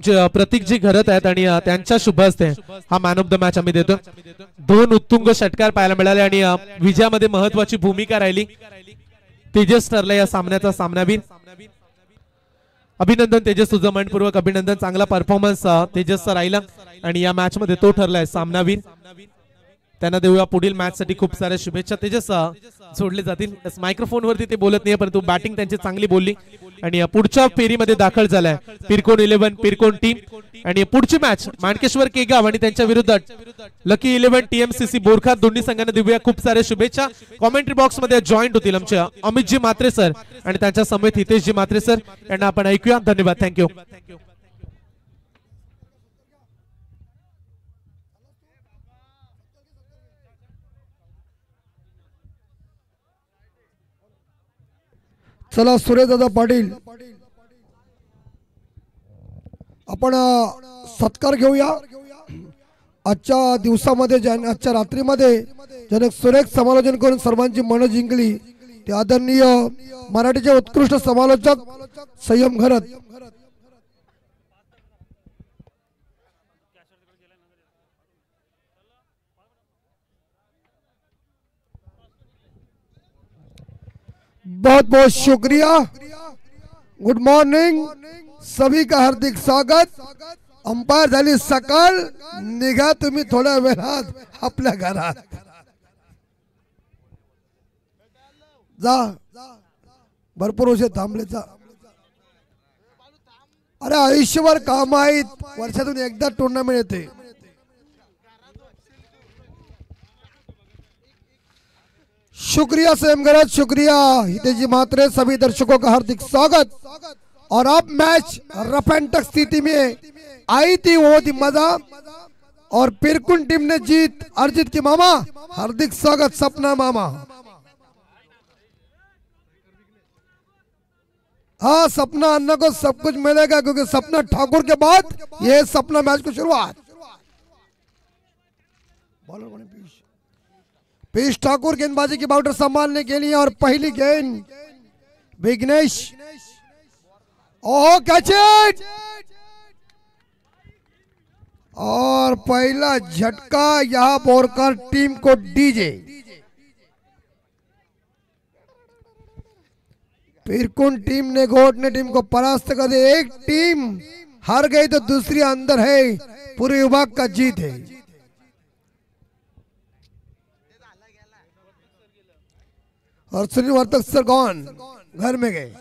आमचे प्रतीक जी घरत आहेत आणि त्यांच्या शुभ हस्ते हा मॅन ऑफ द मॅच आम्ही देतो। 2 उत्तुंग षटकार पाहायला मिळाले आणि विजयामध्ये महत्त्वाची भूमिका राहिली। तेजस ठरला या सामन्याचा सामनावीर। अभिनंदन तेजस, तुझं मनपूर्वक अभिनंदन। चांगला परफॉर्मन्स तेजसचा राहिला आणि या मॅच मध्ये तो ठरलाय सामनावीर। त्यांना देऊया पुढील मॅच साठी खूप साऱ्या शुभेच्छा। तेजस जोडले जातील। मायक्रोफोन वरती ते बोलत नाही परंतु बॅटिंग त्यांची चांगली बोलली आणि पुढच्या फेरीमध्ये दाखल झालाय पिरकोन 11 पिरकोन टीम। आणि पुढची मॅच माणकेश्वर केगाव आणि त्यांच्या विरुद्ध लकी 11 टीएमसीसी बोरखा। दोन्ही संघांना देऊया खूप साऱ्या शुभेच्छा। कॉमेंट्री बॉक्स मध्ये जॉईंट होतील आमचे अमितजी मात्रे सर आणि त्यांच्या समेत हितेशजी मात्रे सर, यांना आपण ऐकूया। धन्यवाद, थँक्यू। चला सूर्यदादा पाटील, आपण सत्कार घेऊया। आजच्या दिवसामध्ये आजच्या रात्रीमध्ये ज्याने सुरेख समालोचन करून सर्वांची मन जिंकली ते आदरणीय मराठीचे उत्कृष्ट समालोचक संयम घरत। बहुत बहुत शुक्रिया। गुड मॉर्निंग, सभी का हार्दिक स्वागत। अंपायर झाली सकाळ, निघा तुम्ही थोड्या वेळात आपल्या घरात जा। भरपूर उशीर थांबले जा। अरे आयुष्यभर काम आहेत, वर्षातून एकदा टुर्नामेंट येते। शुक्रिया सेमगराज, शुक्रिया हितेजी मात्रे, सभी दर्शकों का हार्दिक स्वागत। और अब मैच रफ एंड टफ स्थिति में आई थी वो थी मजा, और पिरकुन टीम ने जीत अर्जित की मामा। हार्दिक स्वागत सपना मामा। हाँ, सपना अन्ना को सब कुछ मिलेगा क्योंकि सपना ठाकुर के बाद ये सपना मैच की शुरुआत। पीयूष ठाकुर गेंदबाजी की बाउंड्री संभालने के लिए, और पहली गेंद विघ्नेश। ओह कैच इट, और पहला झटका यहां बोरकर टीम को डीजे। पिरकुन टीम ने घोटने टीम को परास्त कर दिया। एक टीम हार गई तो दूसरी अंदर है, पूरे विभाग का जीत है। और सुनील वर्तक सर कौन घर में गए।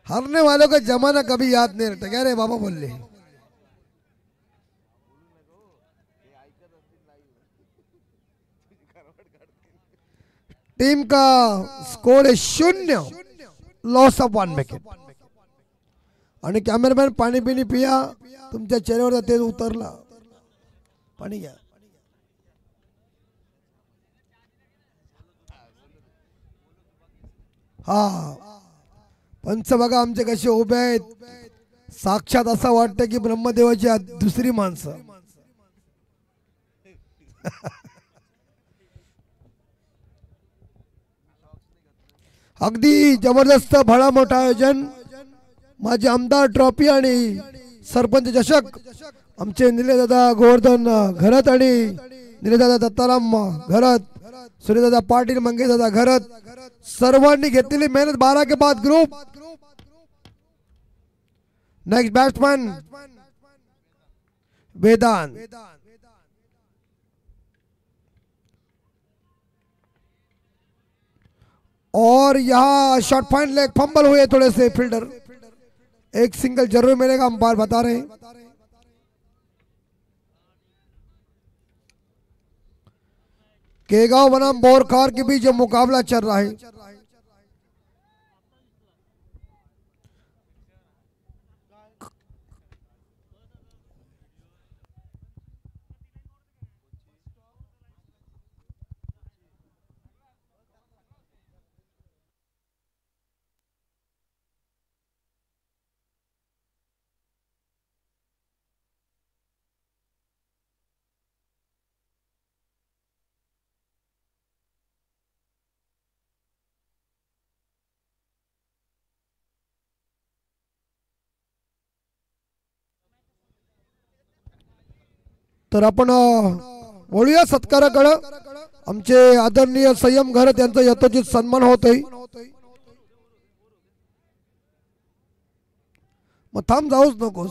हारने वालों का जमाना कभी याद नहीं रहता, कह रहे बाबा बोल ले। टीम का स्कोर है 0, लॉस ऑफ 1 विकेट। आणि कॅमेरामॅन पाणी पिणी पिया, तुमच्या चेहऱ्यावर तेज उतरला। पाणी घ्या। हा, पंच बघा आमचे कसे उभे आहेत, साक्षात असं वाटतं की ब्रह्मदेवाची दुसरी माणसं। अगदी जबरदस्त भला मोठा आयोजन। माझे आमदार ट्रॉफी आणि सरपंच चषक आमचे निलेदादा गोवर्धन घरत आणि निलेदादा दत्ताराम घरत, सूर्यदादा पाटील, मंगेशदादा घरत, सर्वांनी घेतलेली मेहनत। 12 के बाद ग्रुप। नेक्स्ट बैट्समैन वेदांत। और यहाँ शॉर्ट पॉइंट लेग फंबल हुए थोड़े से फील्डर, एक सिंगल जरूर मिलेगा, अंपायर बता रहे हैं। केगांव बनाम बोरखार के बीच जो मुकाबला चल रहा है, तर आपण वळूया सत्काराकडे. आमचे आदरणीय संयम घरत यांचा यथोचित सन्मान होतोय. मग थांब जाऊच नकोस.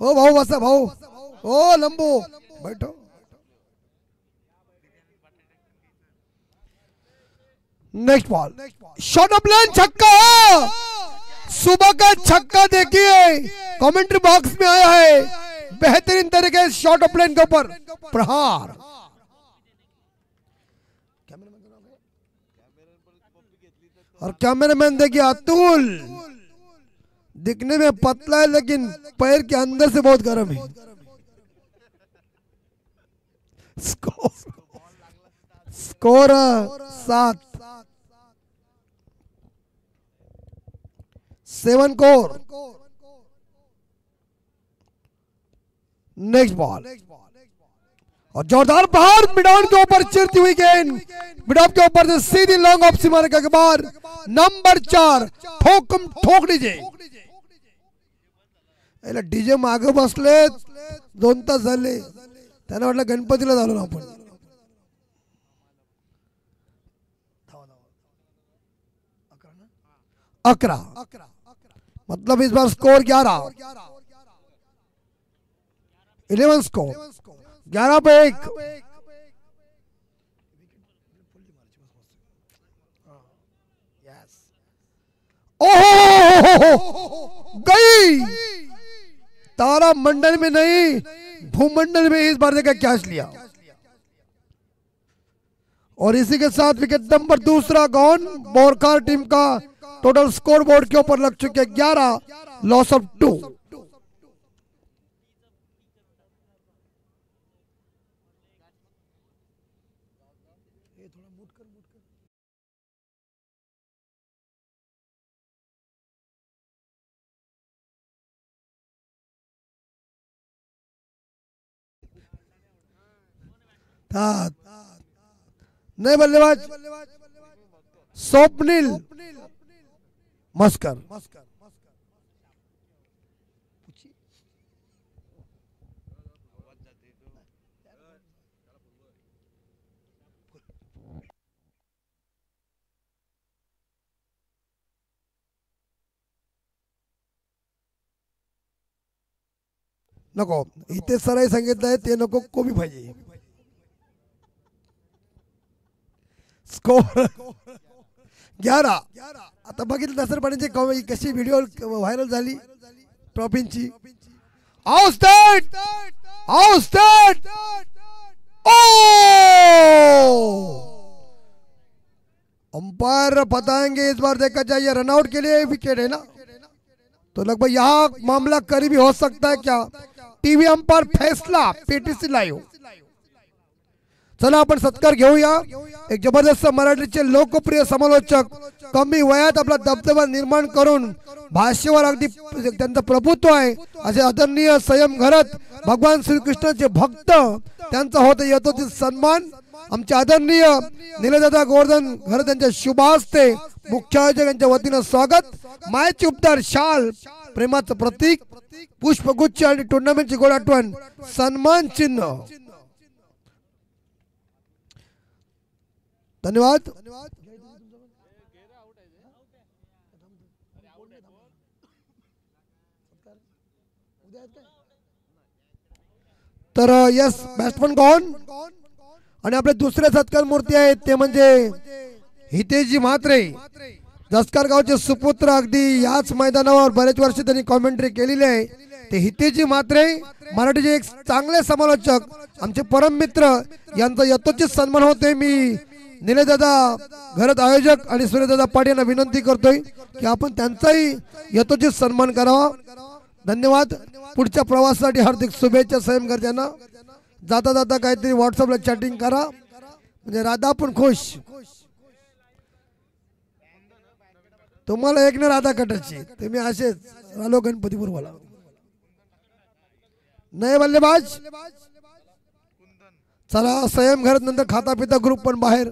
हो भाऊ बसा भाऊ. हो लंबू बैठो. नेक्स्ट बॉल शॉट ऑफ लेन छक्का. सुबह का छक्का देखिए कमेंट्री बॉक्स में आया है. बेहतरीन तरीके से शॉट ऑफ लेन के ऊपर प्रहार. और कैमरामैन देखिए अतुल. दिखने में पतला है लेकिन पैर के अंदर से बहुत गर्म है. Score 7 core. नेक्स्ट बॉल और जोरदार प्रहार मिडॉन के ऊपर चिरती हुई गेंद. मिडॉन के ऊपर से सीधी लॉन्ग ऑफ सीमा रेखा के बाहर. नंबर 4 ठोक दीजिए. डीजे मागे बसले 2 तास झाले. त्यांना वाटलं गणपतीला झालो ना आपण. अकरा मतलब इस बार स्कोर 11. 11 स्कोर. 11 पे 1. ओहो गई. तारा मंडल में नहीं भूमंडल में इस बार देखा कैच लिया. और इसी के साथ wicket number 2 gone. Borkar team का टोटल स्कोर बोर्ड के ऊपर लग चुके 11. Loss of 2. नए बल्लेबाज स्वप्निल मस्कर. नको इथे सराई सांगितलंय ते नको कोबी पाहिजे. स्कोर 11. आता बघितलं दसर पाण्याची कशी व्हिडिओ व्हायरल झाली ट्रॉफींची. आउटस्टेट आउटस्टेट. अंपायर बताएंगे इस बार देखा जाए रनआउट के लिए विकेट है ना. तो लगभग यहाँ मामला करीबी हो सकता है क्या. टीव्ही अंपायर फैसला पीटीसी लाईव्ह. चला आपण सत्कार घेऊया. एक जबरदस्त मराठीचे लोकप्रिय समालोचक कमी वयात आपला दबदबा निर्माण करून भाषेवर अगदी त्यांचं प्रभुत्व आहे असे आदरणीय संयम घरत भगवान श्रीकृष्णाचे भक्त. त्यांचा होता यथोचित सन्मान. आमचे आदरणीय निलेशदादा गोवर्धन घरत यांच्या शुभ हस्ते मुख्य आयोजक यांच्या वतीनं स्वागत. मायची उपदार शाल प्रेमाचं प्रतीक पुष्पगुच्छ आणि टुर्नामेंटची गोड आठवण सन्मान चिन्ह. धन्यवाद. तर यस बॅट्समन गॉन. आणि आपले दुसरे सत्कार मूर्ती आहेत ते म्हणजे हितेशजी म्हात्रे. दसकार गावचे सुपुत्र. अगदी याच मैदानावर बरेच वर्ष त्यांनी कॉमेंट्री केलेली आहे. ते हितेशजी म्हात्रे मराठीचे एक चांगले समालोचक आमचे परम मित्र यांचा यथोचित सन्मान होते. मी निलेशदादा घरत आयोजक आणि सूर्यदादा पाटील यांना विनंती करतोय की आपण त्यांचाही यथोचित सन्मान करावा. धन्यवाद. पुढच्या प्रवासासाठी हार्दिक शुभेच्छा संयमकर्त्यांना. जाता जाता काहीतरी व्हॉट्सअपला चॅटिंग करा म्हणजे राधा पण खुश. तुम्हाला एक ना राधा कटाची तुम्ही असेच आलो गणपतीपूर्वाला. नए बल्लेबाज चला संयम घरात नंतर खाता पिता ग्रुप पण बाहेर.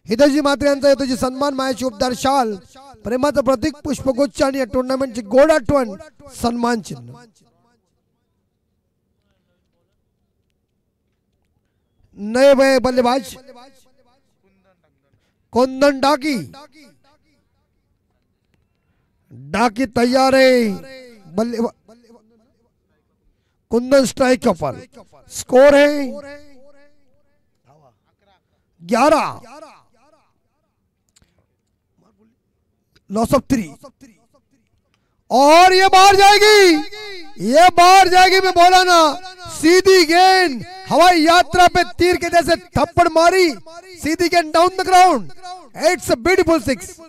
हितेशजी म्हात्रे यांचा येतो सन्मान मायाची उपदार शाल प्रेमाचं प्रतीक पुष्पगुच्छ आणि या टुर्नामेंटची गोड आठवण सन्मान चिन्ह. नए बल्लेबाज कुंदन डाकी. डाकी तैयार है. बल्लेबाज कुंदन स्ट्राइक के ऊपर. स्कोर है 11. लॉस ऑफ 3 और ये बाहर जाएगी. ये बाहर जाएगी. मैं बोला ना, सीधी गेंद हवाई यात्रा पे तीर के जैसे थप्पड़ मारी. सीधी गेंद down the ground. It's a beautiful 6.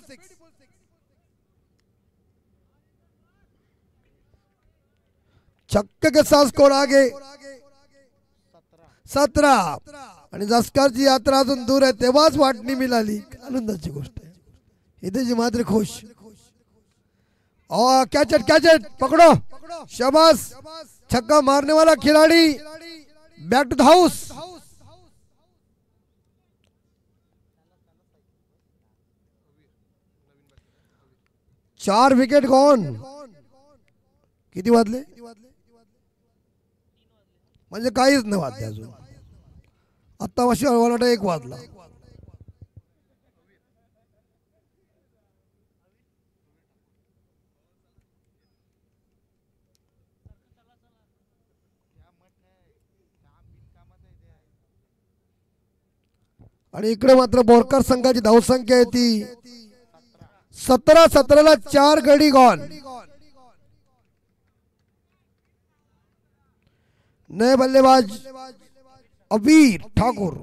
छक्के के साथ स्कोर आगे 17. आणि जसकारची यात्रा अजून दूर आहे तेव्हाच वाटणी मिळाली. आनंदाची गोष्ट आहे. इथे जी मात्र खुश. और कैच इट पकड़ो. शाबाश. छक्का मारने वाला खिलाड़ी बैक टू द हाउस. चार विकेट गॉन. किती वाजले? म्हणजे काहीच नाही वाजले अजून. आता वाजता 1 वाजला. आणि इकडे मात्र बोरकर संघाची धावसंख्या आहे ती 17-17ला 4 गडी गॉन. नए बल्लेबाज अबीर ठाकुर.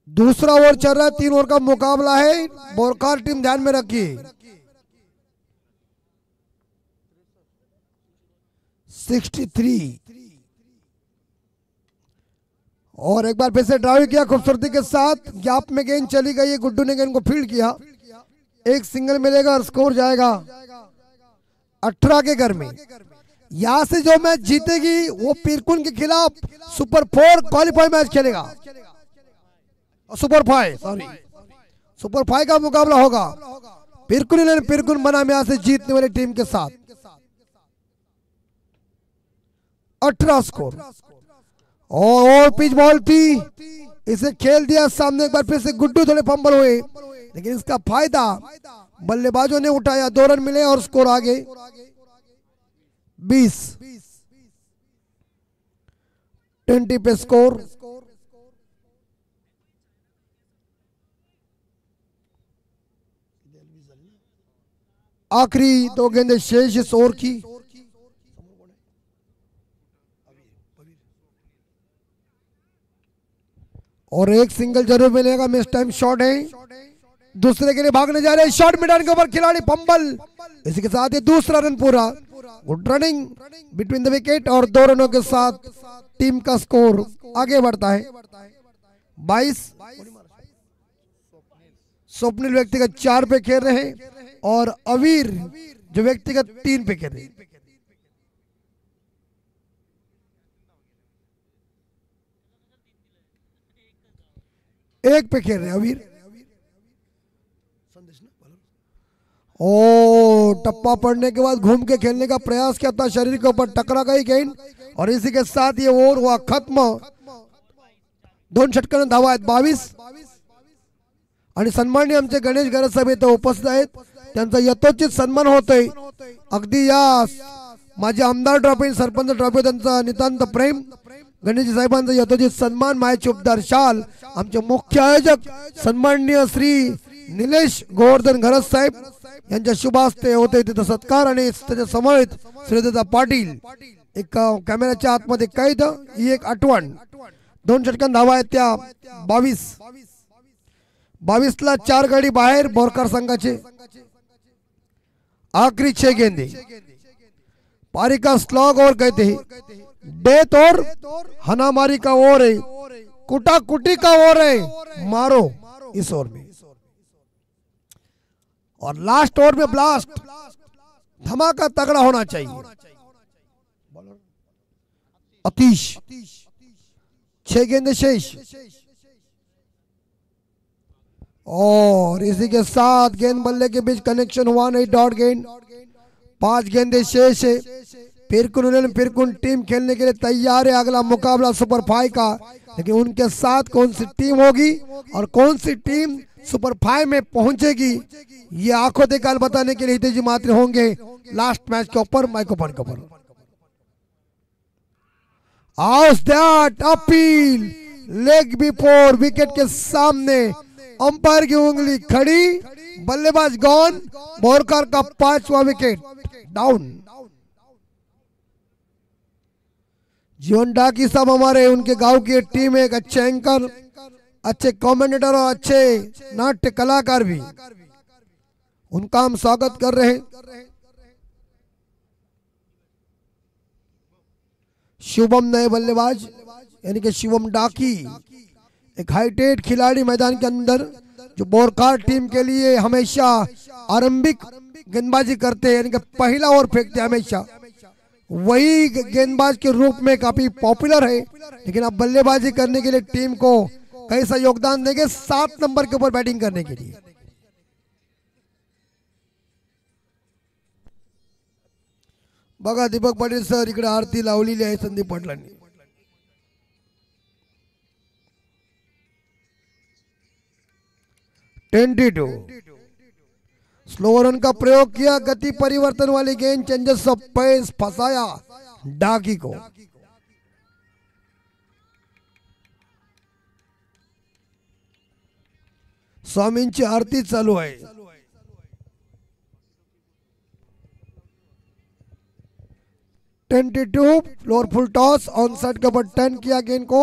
दूसरा ओवर चल रहा है. 3 ओवर का मुकाबला है. बोरकर टीम ध्यान में रखिए. 63 और एक बार फिर से ड्राइव किया खूबसूरती के साथ. गैप में गेंद चली गई. गुड्डू ने गेंद को फील्ड किया. एक सिंगल मिलेगा और स्कोर जाएगा 18 के घर में. यहां से जो मैच जीतेगी वो पीरकुन के खिलाफ सुपर 4 क्वालिफाई मैच खेलेगा. सुपर 5 का मुकाबला होगा. पीरकुन बनाम यहां से जीतने वाली टीम के साथ. 18 स्कोर और पिच बॉल थी. इसे खेल दिया सामने. एक बार फिर से गुड्डू थोड़े फंबल हुए लेकिन इसका फायदा बल्लेबाजों ने उठाया. 2 रन मिले और स्कोर आगे 20 पे स्कोर. आखिरी 2 गेंदें शेष इस ओवर की. और एक सिंगल जरूर मिलेगा. मिस टाइम शॉट है. दूसरे के लिए भागने जा रहे हैं. शॉट मिडान के ऊपर खिलाड़ी फंबल. इसी के साथ ये दूसरा रन पूरा. Good running between the wicket और 2 रनों के साथ टीम का स्कोर आगे बढ़ता है 22. स्वप्निल व्यक्तिगत 4 पे खेल रहे हैं और अवीर जो व्यक्तिगत 3 पे खेल रहे हैं. एक पे खेल रहे हैं अवीर. ओ टप्पा पड़ने के बाद घूम के खेलने का प्रयास किया था. शरीर के ऊपर टकरा गई गेंद और इसी के साथ ये ओव्हर हुआ खत्म. 2 षटकांना धावा आहेत 22. आणि सन्माननीय आमचे गणेश गरजसाहेब इथे उपस्थित आहेत. त्यांचा यथोचित सन्मान होतोय. अगदी या माझे आमदार ट्रॉफी सरपंच ट्रॉफी त्यांचा नितांत प्रेम. गणेश साहेबांचा यथोचित सन्मान. मायचे उपदार शाल आमचे मुख्य आयोजक सन्माननीय श्री निलेश गोवर्धन घरत साहेब यांच्या शुभ हस्ते होते तिथे सत्कार. आणि त्याच्या समवेत श्रीदत्ता पाटील एक कॅमेऱ्याच्या आतमध्ये कैद. ही एक आठवण. 2 षटकां धावा आहेत त्या 22ला 4 गडी बाहेर बोरकर संघाचे. आखिरी 6 गेंदे. पारी का स्लॉग और कहते हैं डेथ और हनामारी का ओवर है. कुटा कुटी का ओवर है. मारो इस ओवर में. और लास्ट ओवर में ब्लास्ट धमाका तगड़ा होना चाहिए. अतीश 6 गेंदें शेष और इसी के साथ गेंद बल्ले के बीच कनेक्शन हुआ नहीं, डॉट गेंद। 5 गेंदें शेष है। फिरकुन टीम खेलने के लिए तैयार है। अगला मुकाबला सुपर 5 का, लेकिन उनके साथ कौन सी टीम होगी और कौन सी टीम सुपर 5 में पहुंचेगी ये आंखों देखकर बताने के लिए हितेश जी मात्र होंगे लास्ट मैच के ऊपर माइक्रोफोन के ऊपर। How's that appeal leg before wicket के सामने अंपायर की उंगली खड़ी, बल्लेबाज गॉन, बोरकर का 5वां विकेट डाउन। जीवन डाकी साहब हमारे उनके गांव की टीम है, एक अच्छे एंकर, अच्छे कमेंटेटर और अच्छे नाट्य कलाकार भी, उनका हम स्वागत कर रहे हैं। शुभम नए बल्लेबाज यानी कि शिवम डाकी, एक हाईटेड खिलाड़ी मैदान के अंदर जो बोरकार टीम के लिए हमेशा आरंभिक गेंदबाजी करते हैं, यानी कि पहला ओवर फेंकते हैं हमेशा, वही गेंदबाज के रूप में काफी पॉपुलर है। लेकिन अब बल्लेबाजी करने के लिए टीम को कैसा योगदान देंगे 7 नंबर के ऊपर बैटिंग करने के लिए। बघा दीपक पाटील सर इकडे आरती लावलेली आहे संदीप पाटलांनी। टेंटेटिव स्लो रन का प्रयोग किया, गति परिवर्तन वाली गेंद, चेंजेस ऑफ पेस फंसाया डाकी को। स्वामींची आरती चालू आहे। Tentative floor full toss on side के ऊपर 10 किया गेंद को,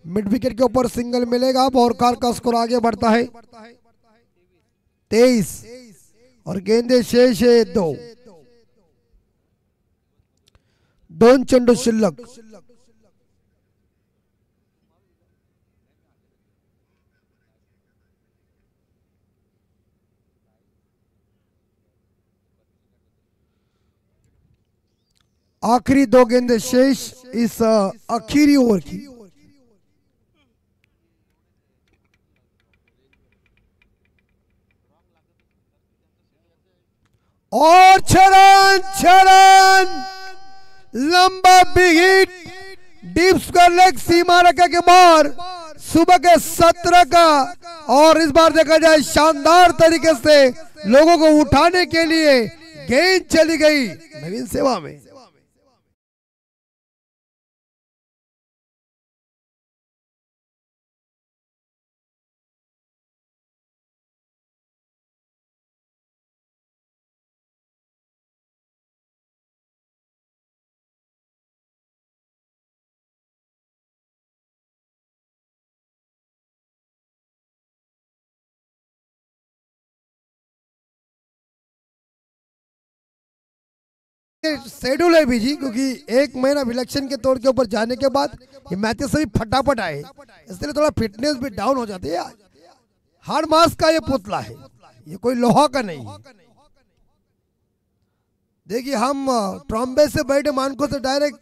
मिड विकेट के ऊपर सिंगल मिलेगा। बोरकार का स्कोर आगे बढ़ता है 23 और गेंदे शेष है 2 चेंडू शिल्लक। आखिरी 2 गेंदें शेष इस आखिरी ओवर की। और 6 रन लंबा big hit, deep square leg सीमा रेखा के बाहर, सुबह के 17 का। और इस बार देखा जाए शानदार तरीके से लोगों को उठाने के लिए गेंद चली गई नवीन सेवा में। शेड्यूल है भी जी, क्योंकि 1 महीना विलक्षण के तौर के ऊपर जाने के बाद ये मैचेस सभी फटाफट आए, इसलिए थोड़ा फिटनेस भी डाउन हो जाती है। हार्ड मास का ये पुतला है, ये कोई लोहा का नहीं है। देखिए हम ट्रॉम्बे से बैठे मानको से डायरेक्ट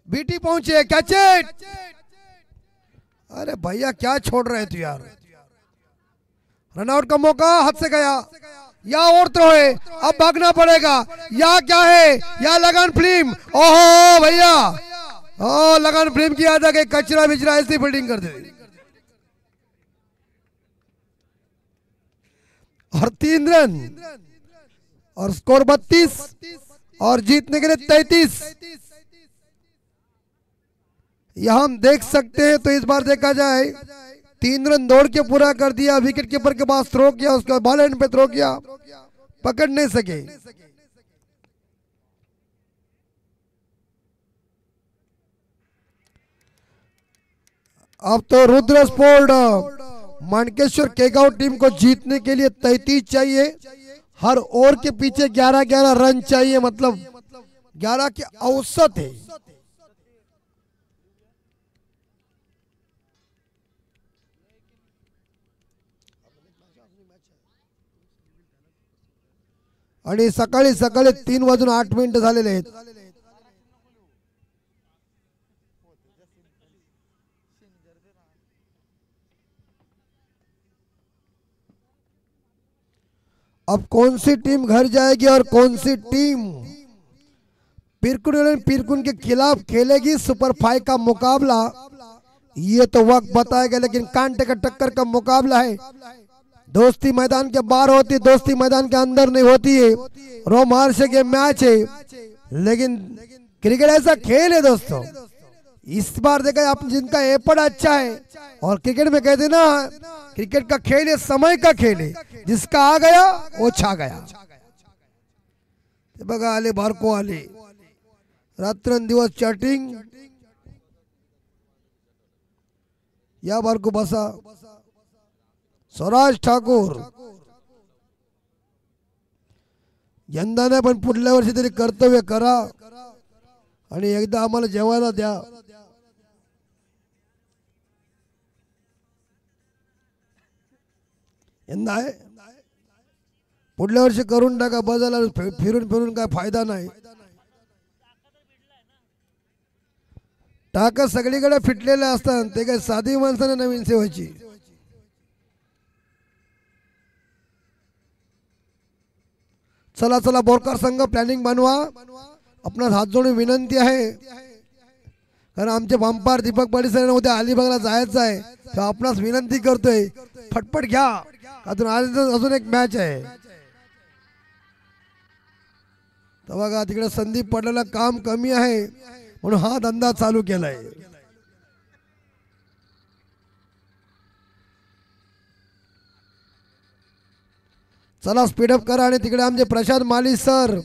बीटी पहुंचे, कैच इट। अरे भैया क्या छोड़ रहे थे यार, रनआउट का मौका हाथ से गया, या और थ्रो है, अब भागना पड़ेगा, या क्या है, या लगन फिल्म। ओहो भैया, ओ लगन फिल्म की याद आ गई, कचरा बिचरा ऐसी फील्डिंग कर दी। और 3 रन और स्कोर 32 और जीतने के लिए 33। यहां हम देख सकते हैं। तो इस बार देखा जाए 3 रन दौड़ के पूरा कर दिया, विकेट कीपर के पास थ्रो किया, उसके बाद बॉल एंड पे थ्रो किया, पकड़ नहीं सके। अब तो रुद्र स्पोर्ट मानकेश्वर केगांव टीम को जीतने के लिए 33 चाहिए, हर ओवर के पीछे 11-11 रन चाहिए, मतलब 11 के औसत है। आणि सकाळी 3:08 झालेले आहेत। अब कौन सी टीम घर जाएगी और कौन सी टीम पीरकुन के खिलाफ खेलेगी सुपर 5 का मुकाबला, ये तो वक्त बताएगा। लेकिन कांटे का टक्कर का मुकाबला है। दोस्ती मैदान के बाहर होती है, दोस्ती मैदान के अंदर नहीं होती है। रोमांच के मैच है, लेकिन क्रिकेट ऐसा खेल है दोस्तों। इस बार देखा आप जिनका एपड़ अच्छा है, और क्रिकेट में कहते ना क्रिकेट का खेल है समय का खेल है, जिसका आ गया वो छा गया। बघा आले बारको आले, रात्रंदिवस चॅटिंग या बारको बसा। स्वराज ठाकूर यंदा नाही पण पुढल्या वर्षी तरी कर्तव्य करा आणि एकदा आम्हाला जेवायला द्या। यंदा आहे, पुढल्या वर्षी करून टाका। बजाला फिरून फिरून काय फायदा नाही। टाका सगळीकडे फिटलेले असतात, ते काय साधी माणसाने नवीन सेवाची। चला चला बोरकर संघ प्लॅनिंग बनवा। आपणास हात जोडून विनंती आहे, कारण आमचे बंपार दीपक पाटील सर उद्या अलिबागला जायचं आहे, तर आपणास विनंती करतोय फटफट घ्या, अजून एक मॅच आहे। तर बघा तिकडे संदीप पडलेला काम कमी आहे म्हणून हा धंदा चालू केलाय। चला स्पीडअप करा। आणि तिकडे आमचे प्रशांत माली सर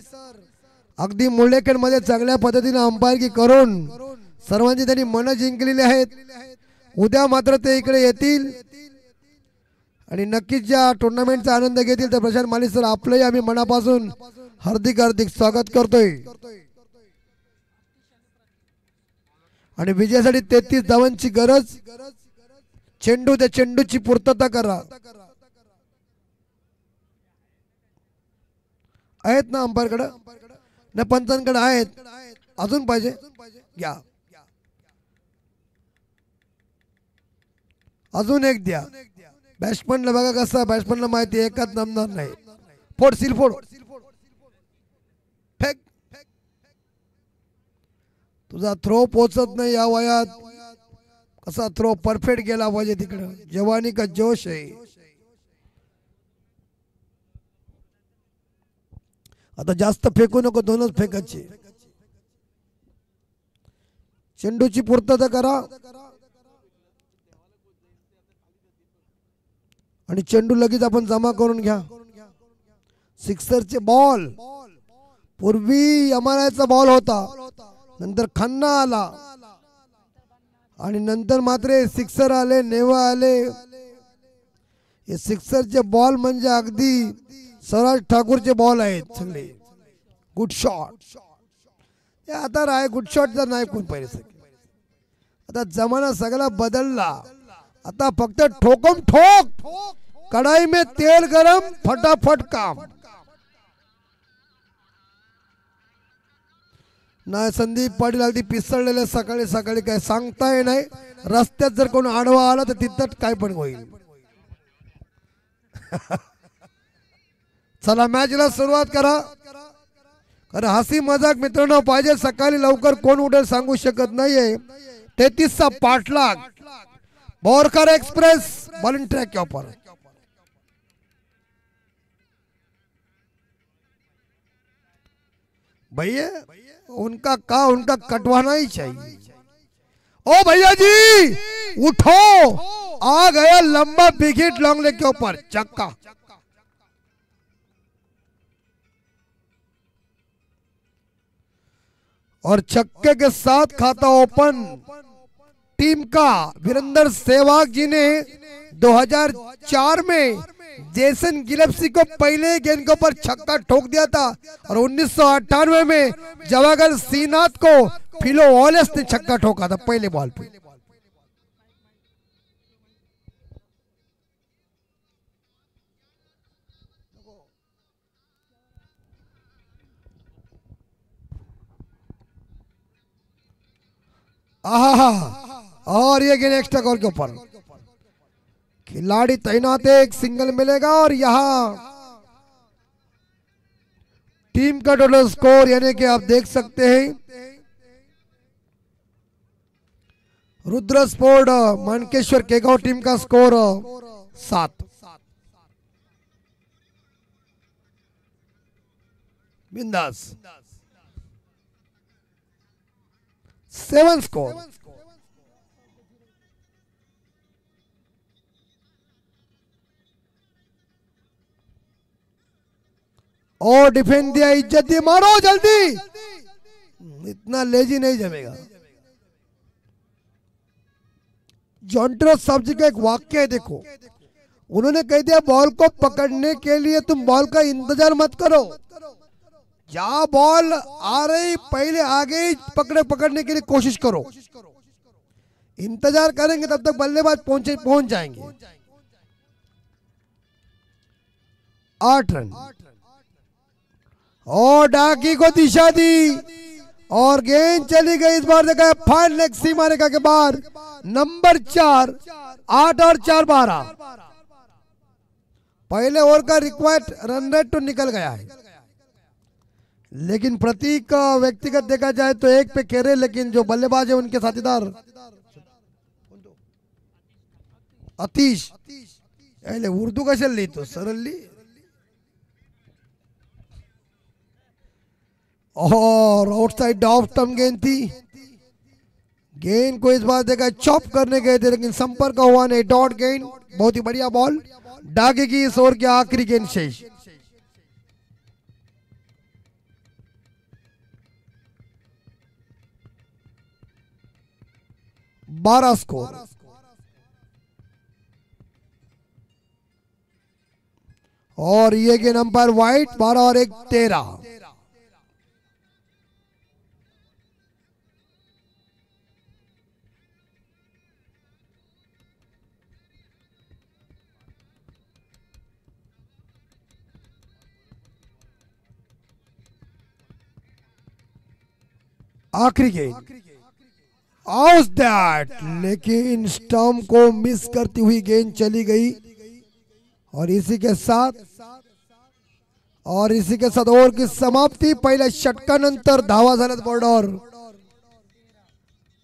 अगदी मुळेखेड मध्ये चांगल्या पद्धतीने अंपायरकी करून सर्वांची त्यांनी मन जिंकलेली आहेत। उद्या मात्र ते इकडे येतील आणि नक्कीच ज्या टुर्नामेंटचा आनंद घेतील। तर प्रशांत माली सर आपलंही आम्ही मनापासून हार्दिक हार्दिक स्वागत करतोय। आणि विजयासाठी 33 धावांची गरज। चेंडू त्या चेंडूची पूर्तता करा। आहेत ना अंपायरकडे ना पंचांकडे आहेत, अजून पाहिजे घ्या, अजून एक द्या। बॅट्समनला बघा कसा, बॅट्समनला माहिती एकाच नमणार नाही। फोड सील फोड, फेक। तुझा थ्रो पोचत नाही या वयात, कसा थ्रो परफेक्ट गेला पाहिजे तिकडे। जवानी का जोश आहे। आता जास्त फेकू नको, दोनच फेकायचे। चेंडूची पूर्तता करा आणि चेंडू लगेच आपण जमा करून घ्या। सिक्सरचे बॉल, पूर्वी यमानाचा बॉल होता, नंतर खन्ना आला आणि नंतर मात्र सिक्सर आले, नेवा आले। हे सिक्सरचे बॉल म्हणजे अगदी स्वराज ठाकूरचे बॉल आहेत सगळे। गुड शॉट, आता राय गुड शॉटचा नाही कोण पाहिजे। आता जमाना सगळा बदलला, आता फक्त ठोकम ठोक, कढ़ाई में तेल गरम, फटाफट काम। नाही संदीप पाटील अगदी पिसळलेले सकाळी सकाळी, काय सांगताय नाही। रस्त्यात जर कोण आडवा आला तर तिथं काय पण होईल। चला मॅचला सुरुवात करा। अरे हसी मजाक मित्रांनो पाहिजे। सकाळी लवकर कोण उठेल सांगू शकत नाहीये। 33चा पाठलाग, बोरकर एक्सप्रेस बॉलिंग ट्रैक के ऊपर। भैया उनका कटवाना ही चाहिए। ओ भैया जी उठो, आ गया लंबा विकेट लॉन्ग लेग के ऊपर, चक्का। और छक्के के साथ खाता ओपन टीम का वीरेंद्र सहवाग जी ने 2004 में जेसन गिलेप्सी को पहले गेंद के ऊपर छक्का ठोक दिया था, और 1998 में जवाहर श्रीनाथ को फिलो वॉलेस ने छक्का ठोका था पहले बॉल पे। और ये गेंद एक्स्ट्रा कॉल के ऊपर, खिलाड़ी तैनात है, एक सिंगल मिलेगा। और यहाँ टीम का टोटल स्कोर यानी कि आप देख सकते हैं रुद्र स्पोर्ट मानकेश्वर केगांव टीम का स्कोर 7। बिंदास 7 स्कोर। और डिफेंड दिया, इज्जत दी, मारो जल्दी, इतना लेजी नहीं जमेगा। जॉन्ट्रोस साहब जी का एक वाक्य है, देखो उन्होंने कह दिया बॉल को पकड़ने के लिए तुम बॉल का इंतजार मत करो, जहां बॉल आ रही पहले आगे ही पकड़ने के लिए कोशिश करो। इंतजार करेंगे तब तक बल्लेबाज पहुंच जाएंगे। 8 रन और डाकी को दिशा दी और गेंद चली गई। इस बार देखा फाइन लेग सीमा रेखा के बाहर, नंबर 4, 8 और 4 12। पहले ओवर का रिक्वायर्ड रन रेट तो निकल गया है, लेकिन प्रतीक का व्यक्तिगत देखा जाए तो 1 पे खेरे, लेकिन जो बल्लेबाज है उनके साथीदार अतीश, उर्दू का चल ली तो सरल ली। और आउटसाइड ऑफ स्टंप गेंद थी, गेंद को इस बार देखा चॉप करने गए थे लेकिन संपर्क हुआ नहीं। डॉट गेंद, बहुत ही बढ़िया बॉल, डाके की इस ओवर की आखिरी गेंद शेष। बारह स्कोर। और ये गेंद अंपायर वाइट, 12 और 1 13। आखिरी गेंद आउट दैट, लेकिन स्टंप को मिस करती हुई गेंद चली गई। और इसी के साथ ओव्हर की समाप्ती। पहिल्या षटकानंतर धावा झाल्यात बोर्डवर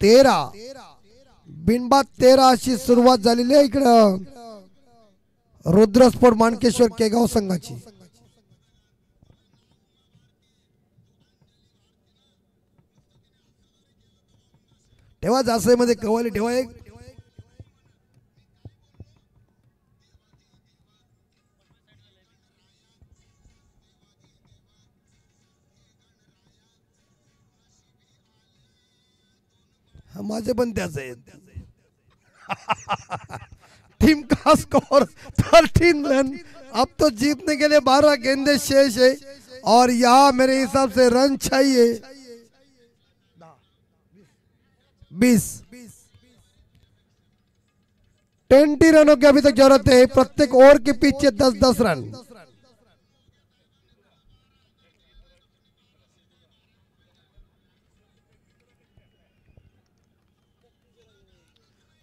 13 बिनबाद 13 अशी सुरुवात झालेली आहे इकडं रुद्र स्पोर्ट मानकेश्वर केगाव संघाची। ठेवा जासईमध्ये कवाली ठेवा एक। माझे पण त्याच आहेत। टीम का स्कोर 13 रन। अब तो जीतने के लिए 12 गेंदे शेष है और यहाँ मेरे हिसाब से रन चाहिए 20। 20 रनों की अभी तक जरूरत है, प्रत्येक ओवर के पीछे 10-10 रन।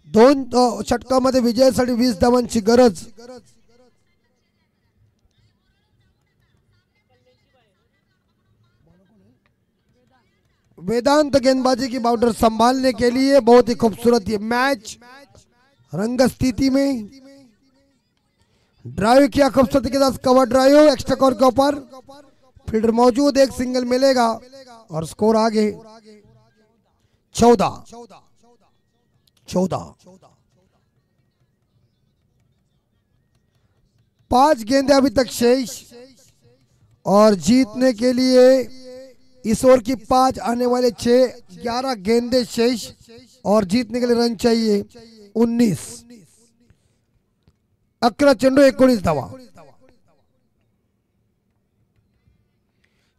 दोन षटकामध्ये विजयासाठी 20 धावांची गरज। वेदांत गेंदबाजी की बाउंड्री संभालने के लिए बहुत ही खूबसूरत ये मैच रंग स्थिति में ड्राइव किया खूबसूरती के साथ, कवर ड्राइव एक्स्ट्रा कवर के ऊपर फील्डर मौजूद, एक सिंगल मिलेगा और स्कोर आगे 14। 5 गेंदे अभी तक शेष और जीतने के लिए इस ओवर की 5 आने वाले 6 11 गेंदे शेष और जीतने के लिए रन चाहिए 19। 11 चेंडू 19 धावा।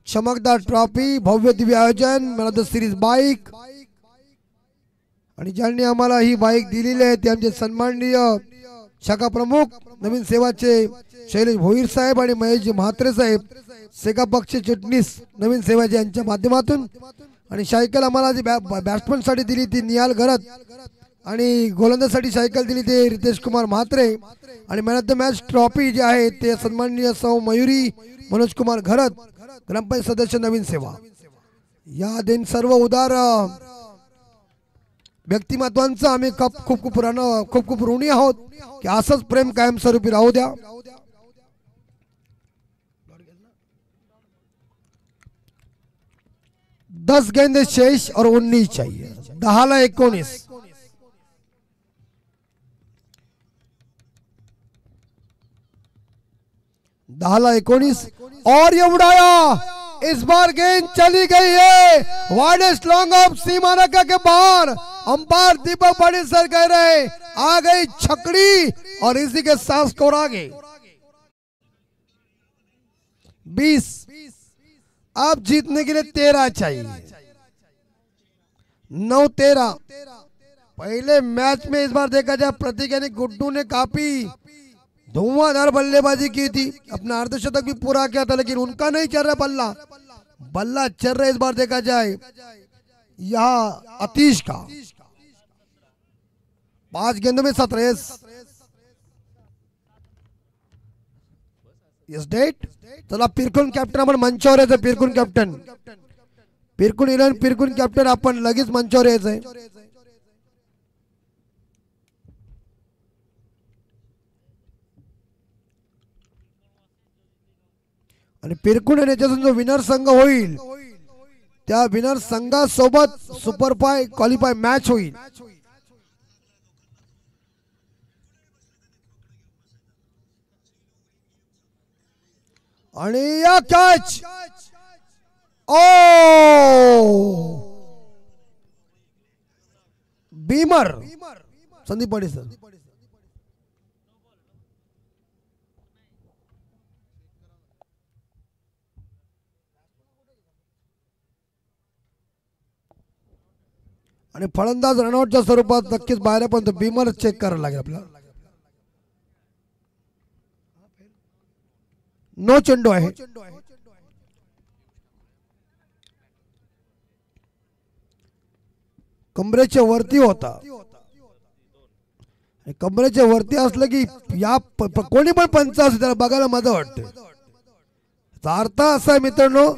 चमकदार ट्रॉफी, भव्य दिव्य आयोजन, man of the series bike आणि ज्यांनी आम्हाला ही बाईक दिलेली आहे ते आमचे सन्माननीय शाखा प्रमुख नवीन सेवाचे शैलेश भोईर साहेब आणि महेशजी म्हात्रे साहेब, सेगा पक्ष चिटणीस नवीन सेवाचे यांच्या माध्यमातून। आणि सायकल आम्हाला जी बॅट्समन साठी दिली ती निहाल घरत आणि गोलंदाजसाठी सायकल दिली ते रितेश कुमार म्हात्रे आणि man of the match trophy जी आहे ते सन्माननीय सौ मयुरी मनोज कुमार घरत ग्रामपंचायत सदस्य नवीन सेवा या दिन सर्व उदार व्यक्तिमत्वांचं आम्ही खूप खूप ऋणी आहोत की असंच प्रेम कायमस्वरूपी राहू द्या. 10 गेंदे शेष और 19 चाहिए. 10ला 19. और ये उड़ाया. इस बार गेंद चली गई है वाइडेस्ट लॉन्ग ऑफ सीमा रेखा के बाहर. अंपायर दीपक पाटिल सर कह रहे आ गई छकड़ी और इसी के साथ स्कोर आगे 20. अब जीतने के लिए 13 चाहिए. 9-13. पहले मैच में इस बार देखा जाए प्रतीक यानी गुड्डू ने काफी धुआंधार बल्लेबाजी की थी. अपना अर्धशतक भी पूरा किया था लेकिन उनका नहीं चल रहा बल्ला चल रहा है इस बार देखा जाए यहाँ अतीश का. 5 गेंदों में 7 रेस. Yes date. चला पिरकुन कॅप्टन आपण मंचावर यायचं. पिरकुन कॅप्टन आपण लगेच मंचावर यायचंय. आणि पिरकुन याच्यातून जो विनर संघ होईल त्या विनर संघासोबत सुपर क्वालिफाय मॅच होईल. आणि या catch Beamer Sandeep Patil sir. आणि फलंदाज रनआउटच्या स्वरूपात नक्कीच बाहेर पण बीमर चेक करायला लागेल आपल्याला. नो चेंडू आहे. कमरेच्या वरती होता. कमरेच्या वरती असलं की या कोणी पण पंच असतो त्याला बघायला मजा वाटते. अर्थ असा आहे मित्रांनो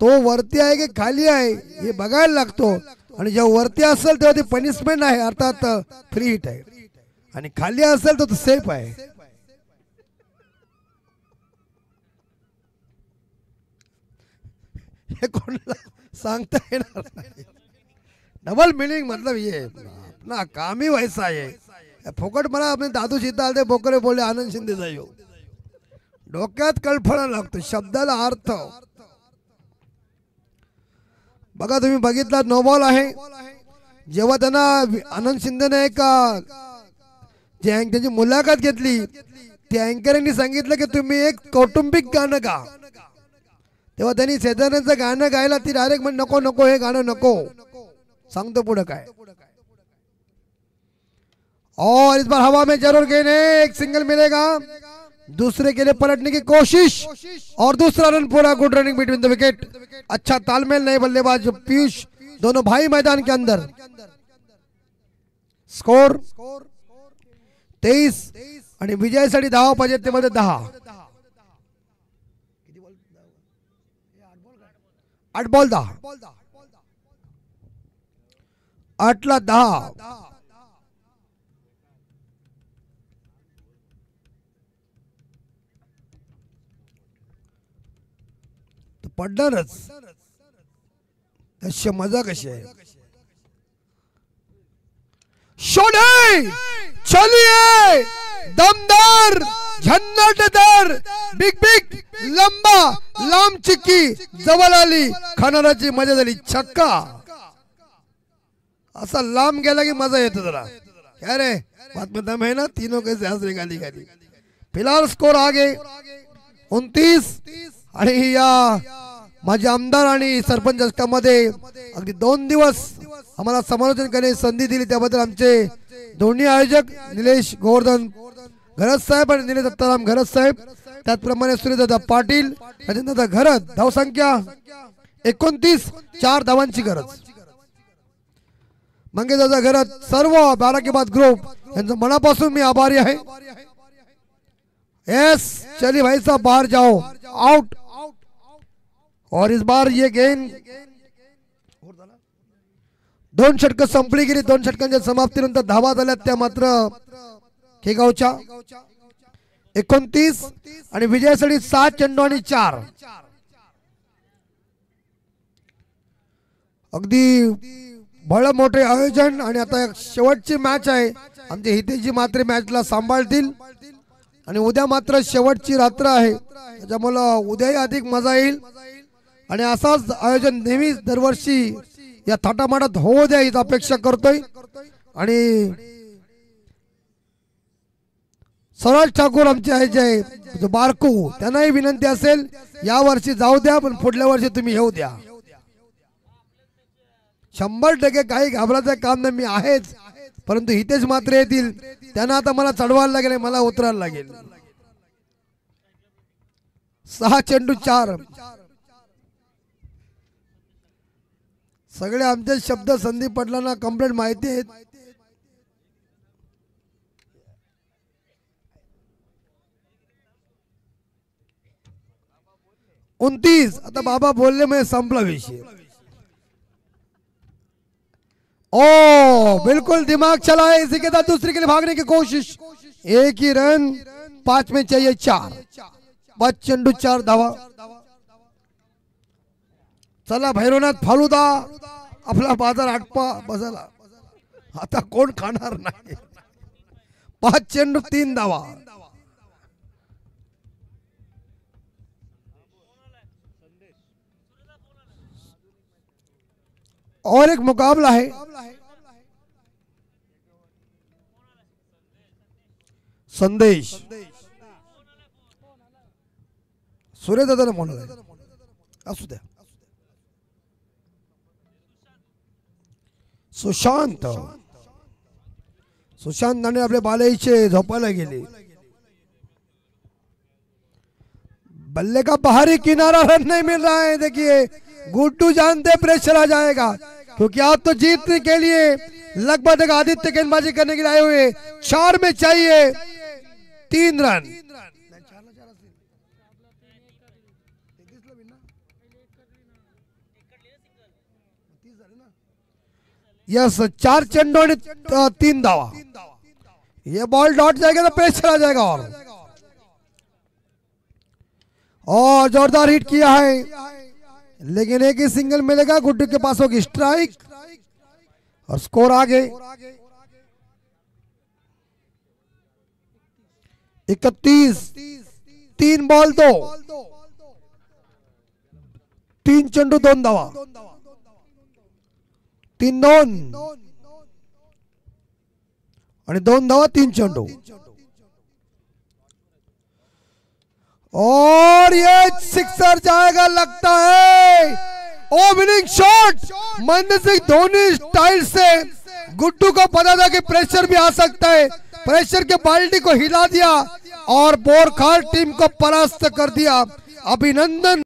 तो वरती आहे की खाली आहे हे बघायला लागतो. आणि जेव्हा वरती असेल तेव्हा ती पनिशमेंट आहे अर्थात फ्री हिट आहे आणि खाली असेल तर सेफ आहे. हे कोणाला सांगता येणार नाही. डबल मीनिंग मतलब ये अपना काम ही वैसा है. फोकट मला अपने दादू सीता दे बोकरे बोले आनंद शिंदे जायो. डोक्यात कळफळा लागतो शब्दाला अर्थ. बघा तुम्ही बघितला नो बॉल आहे. जेव्हा त्यांना आनंद शिंदेने त्यांची मुलाखत घेतली त्या अँकरांनी सांगितलं की तुम्ही एक कौटुंबिक गाणं गा. तेव्हा त्यांनी शेजाऱ्यांचं गाणं गायला ती डायरेक्ट म्हण नको नको हे गाणं नको. सांगतो पुढे काय. और इस बार हवा में जरूर गेंद है. एक सिंगल मिलेगा. दूसरे के लिए पलटने की कोशिश और दूसरा रन पूरा. Good running between the wicket. अच्छा तालमेल नहीं बल्लेबाज पीयूष दोनों भाई मैदान के अंदर. स्कोर 23 आणि विजयासाठी धावा पाहिजे ते मध्ये 10. 8 बॉल 10. 8ला 10. पडणारच. तशी मजा कशी आहे. शोधे चलिए दमदार झन्नटदार बिग लंबा लांब चिक्की जवळ आली. खाणाराची मजा झाली. छक्का असा लांब गेला की मजा येते जरा. क्या रे बात में दम है ना. तीनों कैसे हंस रहे गाली गाली. फिलहाल स्कोर आगे 29. आणि या माझे आमदार आणि सरपंच जगतामध्ये अगदी 2 दिवस आम्हाला समालोचन करण्याची संधी दिली त्याबद्दल आमचे दोन्ही आयोजक निलेश गोवर्धन घरत साहेब आणि निलेश दत्ताराम घरत साहेब त्याचप्रमाणे सूर्यदादा पाटील राजेंद्रदा घरत. धावसंख्या 29. 4 धावांची गरज. मंगेशदादा घरत सर्व 12 के बाद ग्रुप यांचं मनापासून मी आभारी आहे. यस चलिए भाई साहब बाहर जाओ. आउट. और इस बार ये गेंद 2 षटक संपली गेली. 2 षटकांच्या समाप्तीनंतर धावा झाल्या त्या मात्र खेगावच्या 29 आणि विजयासाठी 7 चेंडू आणि 4. अगदी बळ मोठे आयोजन. आणि आता शेवटची मॅच आहे. आमचे हितेशजी मात्र मॅचला सांभाळतील आणि उद्या मात्र शेवटची रात्र आहे, त्याच्यामुळे उद्याही अधिक मजा येईल. आणि असाच आयोजन नेहमीच दरवर्षी या थाटामाटात होऊ द्या हीच अपेक्षा करतोय. आणि स्वराज ठाकूर आमचे आहे जे बारकू, त्यांनाही विनंती असेल या वर्षी जाऊ द्या, पण पुढल्या वर्षी तुम्ही येऊ द्या. 100% काही घाबरायचं काम नाही, मी आहेच. परंतु हितेश मात्र येतील, त्यांना आता मला चढवायला लागेल, मला उतरायला लागेल. 6 चेंडू 4. सगळे आमचे शब्द संदीप पाटलांना कंप्लीट माहिती आहेत. आता बाबा बोलले मैं संपला विषय. ओ बिल्कुल दिमाग चला है. इसी के साथ दूसरे के लिए भागने की कोशिश. एक ही रन, 5 में चाहिए 4. 5 चेंडू 4 धावा. चला भैरवनाथ फालुदा आपला बाजार आटपा बसला. आता कोण खाणार नाही. 5 चेंडू 3 धावा. और एक मुकाबला है. संदेश सूर्यदादाने म्हणलं असू द्या. सुशांत नाने आपले बालेचे झोपायला गेले. बल्ले का बाहरी किनारा रन नहीं मिल रहा है. देखिए गुड्डू जानते प्रेशर आ जाएगा, क्योंकि आप तो जीतने के लिए लगभग आदित्य गेंदबाजी करने के लिए आए हुए. 4 में चाहिए 3 रन. यस 4 चेंडू और 3 धावा. ये बॉल डॉट जाएगा तो प्रेशर आ जाएगा. और जोरदार हिट किया है, लेकिन एक ही सिंगल मिलेगा. गुड्डू के पास होगी स्ट्राइक और स्कोर आगे 31. 3 बॉल 2, 3 चेंडू 2 धावा. 3-2 आणि 2 धावा 3 चेंडू. और ये सिक्सर जाएगा लगता है. Opening shot Mahendra Singh Dhoni style से. गुड्डू को पता था कि प्रेशर भी आ सकता है. प्रेशर के बाल्टी को हिला दिया और बोरखार टीम को परास्त कर दिया. अभिनंदन.